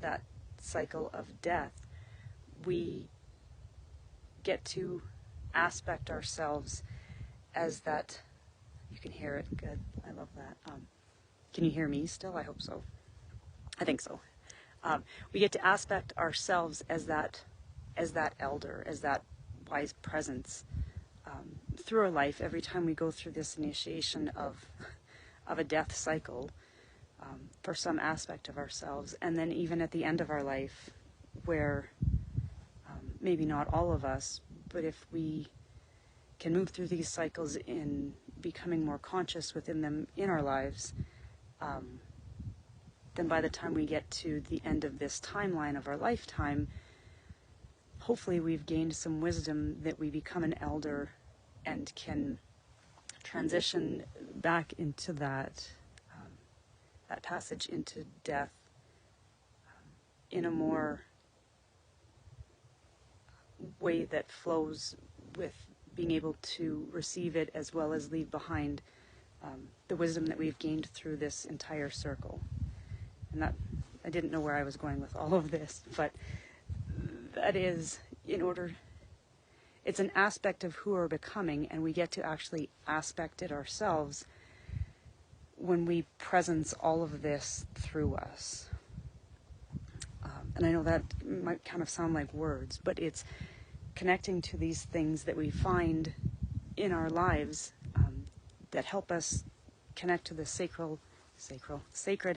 that cycle of death, we get to aspect ourselves as that. You can hear it. Good. I love that. Can you hear me still? I hope so. I think so. We get to aspect ourselves as that elder, as that wise presence through our life. Every time we go through this initiation of a death cycle for some aspect of ourselves, and then even at the end of our life, where maybe not all of us, but if we can move through these cycles in becoming more conscious within them in our lives, then by the time we get to the end of this timeline of our lifetime, hopefully we've gained some wisdom that we become an elder and can transition back into that passage into death in a more way that flows with being able to receive it as well as leave behind the wisdom that we've gained through this entire circle. And that, I didn't know where I was going with all of this, but that is, it's an aspect of who we're becoming, and we get to actually aspect it ourselves when we presence all of this through us. And I know that might kind of sound like words, but it's connecting to these things that we find in our lives that help us connect to the sacred